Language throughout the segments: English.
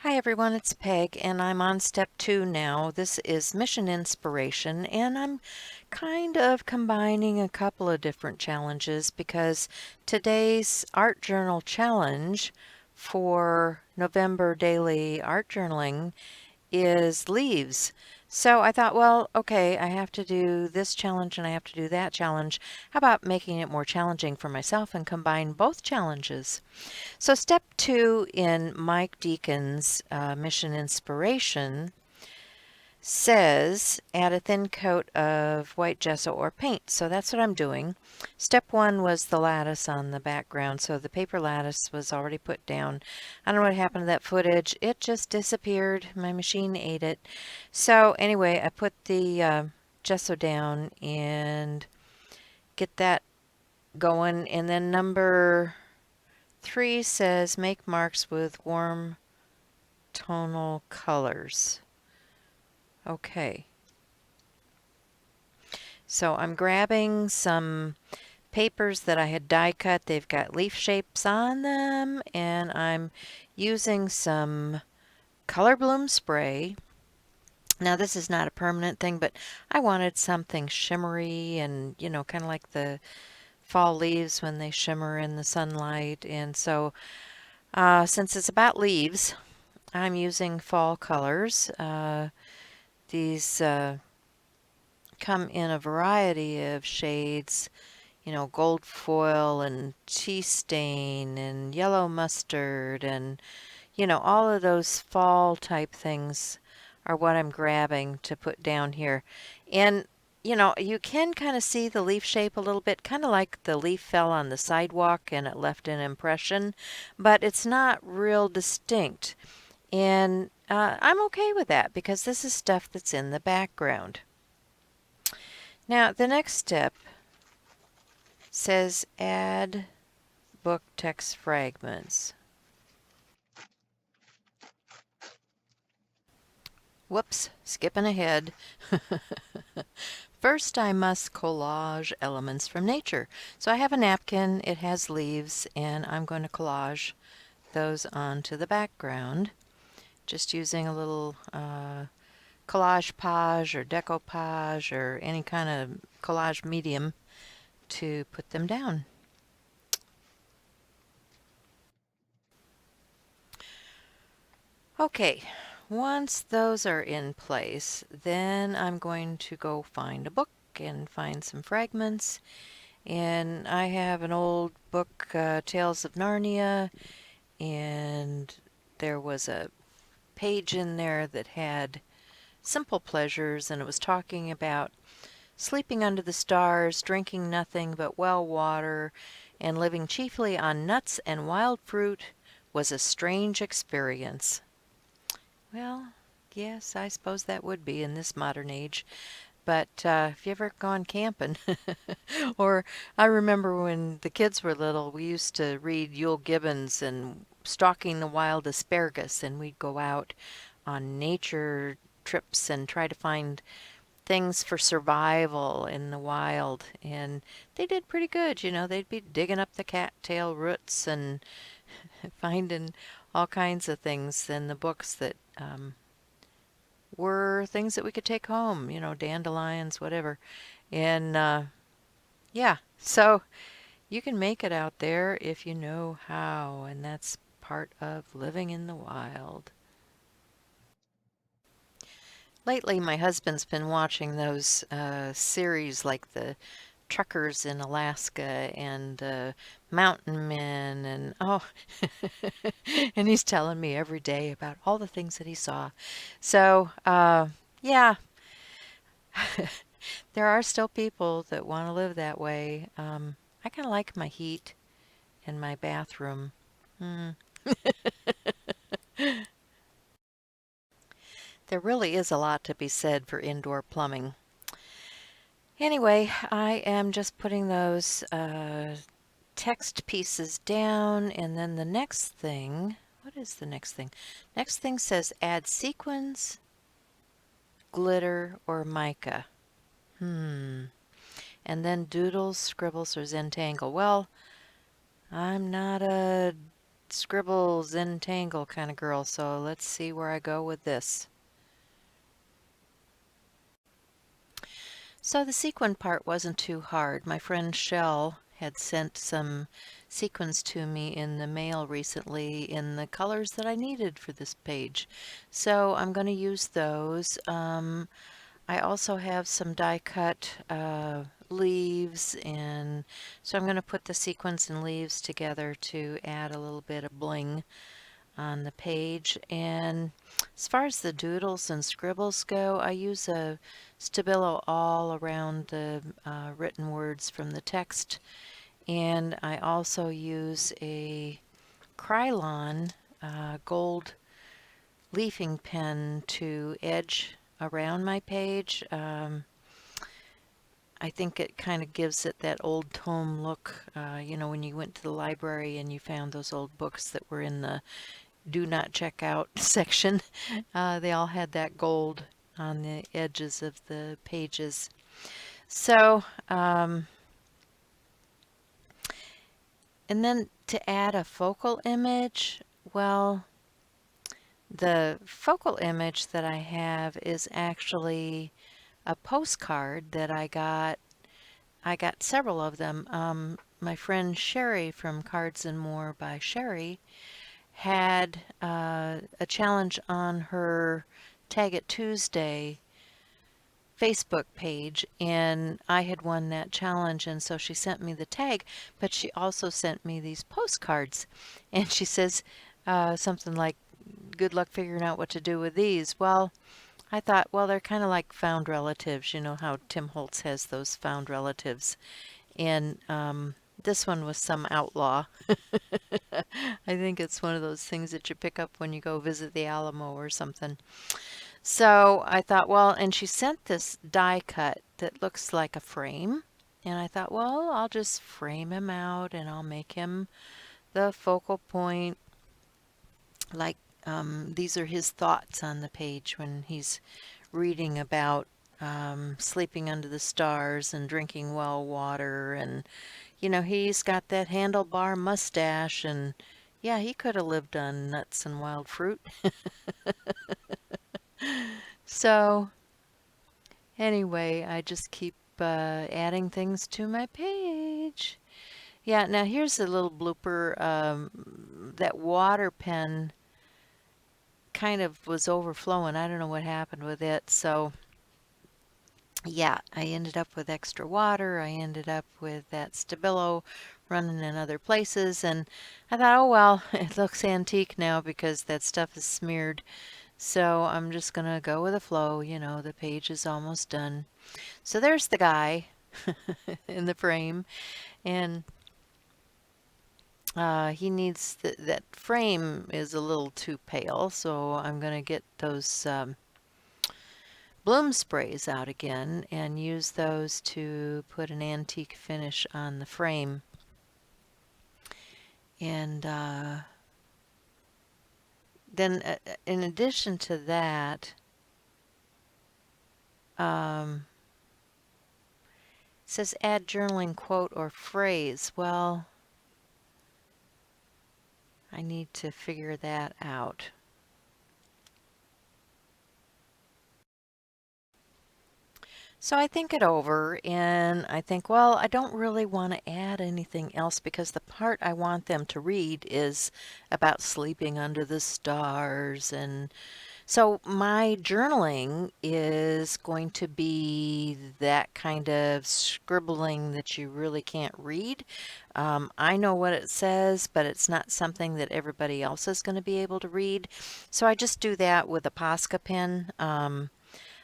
Hi everyone, it's Peg and I'm on step 2 now. This is mission inspiration and I'm kind of combining a couple of different challenges because today's art journal challenge for November daily art journaling is leaves. So I thought, well, okay, I have to do this challenge and I have to do that challenge. How about making it more challenging for myself and combine both challenges? So step 2 in Mike Deakin's Mission Inspiration says add a thin coat of white gesso or paint. So that's what I'm doing. Step 1 was the lattice on the background. So the paper lattice was already put down. I don't know what happened to that footage. It just disappeared. My machine ate it. So anyway, I put the gesso down and get that going. And then number 3 says make marks with warm tonal colors. Okay. So I'm grabbing some papers that I had die cut. They've got leaf shapes on them, and I'm using some color bloom spray. Now this is not a permanent thing, but I wanted something shimmery and, you know, kind of like the fall leaves when they shimmer in the sunlight. And so since it's about leaves, I'm using fall colors. These come in a variety of shades, you know, gold foil and tea stain and yellow mustard and, you know, all of those fall type things are what I'm grabbing to put down here. And, you know, you can kind of see the leaf shape a little bit, kind of like the leaf fell on the sidewalk and it left an impression, but it's not real distinct. And I'm okay with that because this is stuff that's in the background. Now, the next step says add book text fragments. Whoops, skipping ahead. First, I must collage elements from nature. So I have a napkin, it has leaves, and I'm going to collage those onto the background, just using a little collage page or decoupage or any kind of collage medium to put them down. Okay, once those are in place, then I'm going to go find a book and find some fragments. And I have an old book, Tales of Narnia, and there was a page in there that had simple pleasures, and it was talking about sleeping under the stars, drinking nothing but well water, and living chiefly on nuts and wild fruit was a strange experience. Well, yes, I suppose that would be in this modern age. But have you ever gone camping? Or I remember when the kids were little, we used to read Yule Gibbons and Stalking the Wild Asparagus, and we'd go out on nature trips and try to find things for survival in the wild. And they did pretty good, you know. They'd be digging up the cattail roots and finding all kinds of things in the books that were things that we could take home, you know, dandelions, whatever. And yeah, so you can make it out there if you know how, and that's part of living in the wild. Lately, my husband's been watching those series like the truckers in Alaska and mountain men and oh and he's telling me every day about all the things that he saw. So yeah, there are still people that want to live that way. I kind of like my heat in my bathroom. Mm. There really is a lot to be said for indoor plumbing. Anyway, I am just putting those text pieces down, and then the next thing, what is the next thing? Next thing says add sequins, glitter, or mica. And then doodles, scribbles, or Zentangle. Well, I'm not a scribble, Zentangle kind of girl, so let's see where I go with this. So the sequin part wasn't too hard. My friend Shell had sent some sequins to me in the mail recently in the colors that I needed for this page. So I'm going to use those. I also have some die cut leaves, and so I'm going to put the sequins and leaves together to add a little bit of bling on the page. And as far as the doodles and scribbles go, I use a Stabilo all around the written words from the text, and I also use a Krylon gold leafing pen to edge around my page. I think it kind of gives it that old tome look. You know, when you went to the library and you found those old books that were in the do not check out section, they all had that gold on the edges of the pages. So, and then to add a focal image, well, the focal image that I have is actually a postcard that I got. I got several of them. My friend Sherry from Cards and More by Sherry had a challenge on her Tag It Tuesday Facebook page, and I had won that challenge, and so she sent me the tag, but she also sent me these postcards, and she says something like, good luck figuring out what to do with these. Well, I thought, well, they're kind of like found relatives. You know how Tim Holtz has those found relatives. And this one was some outlaw. I think it's one of those things that you pick up when you go visit the Alamo or something. So I thought, well, and she sent this die cut that looks like a frame. And I thought, well, I'll just frame him out and I'll make him the focal point. Like these are his thoughts on the page when he's reading about sleeping under the stars and drinking well water, and you know, he's got that handlebar mustache, and yeah, he could have lived on nuts and wild fruit. So anyway, I just keep adding things to my page. Yeah, now here's a little blooper. That water pen kind of was overflowing. I don't know what happened with it. So yeah, I ended up with extra water. I ended up with that Stabilo running in other places. And I thought, oh well, it looks antique now because that stuff is smeared. So I'm just going to go with the flow. You know, the page is almost done. So there's the guy in the frame. And he needs that frame is a little too pale. So I'm going to get those bloom sprays out again and use those to put an antique finish on the frame. And then in addition to that, it says add journaling quote or phrase. Well, I need to figure that out. So I think it over and I think, well, I don't really want to add anything else because the part I want them to read is about sleeping under the stars. And so my journaling is going to be that kind of scribbling that you really can't read. I know what it says, but it's not something that everybody else is going to be able to read. So I just do that with a Posca pen.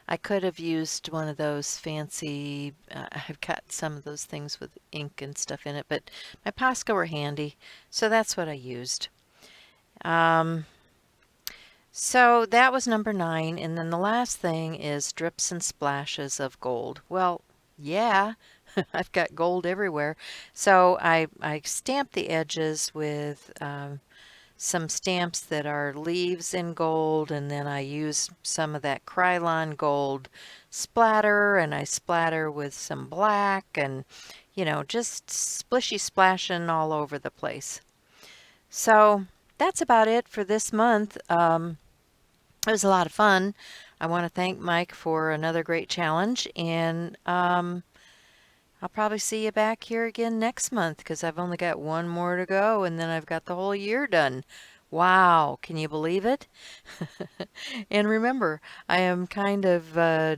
I could have used one of those fancy, I've got some of those things with ink and stuff in it, but my Posca were handy, so that's what I used. So that was number 9, and then the last thing is drips and splashes of gold. Well, yeah, I've got gold everywhere. So I stamped the edges with some stamps that are leaves in gold, and then I use some of that Krylon gold splatter, and I splatter with some black, and you know, just splishy splashing all over the place. So that's about it for this month. It was a lot of fun. I want to thank Mike for another great challenge, and I'll probably see you back here again next month because I've only got one more to go, and then I've got the whole year done. Wow, can you believe it? And remember, I am kind of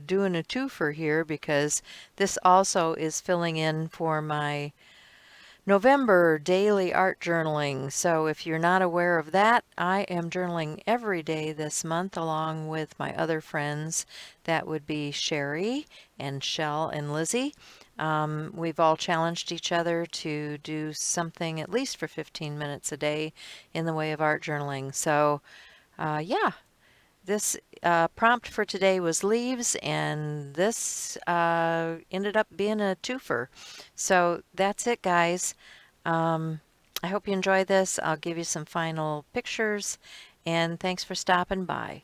doing a twofer here because this also is filling in for my November daily art journaling. So if you're not aware of that, I am journaling every day this month along with my other friends. That would be Sherry and Shell and Lizzie. We've all challenged each other to do something at least for 15 minutes a day in the way of art journaling. So yeah, this prompt for today was leaves, and this ended up being a twofer. So that's it, guys. I hope you enjoy this. I'll give you some final pictures, and thanks for stopping by.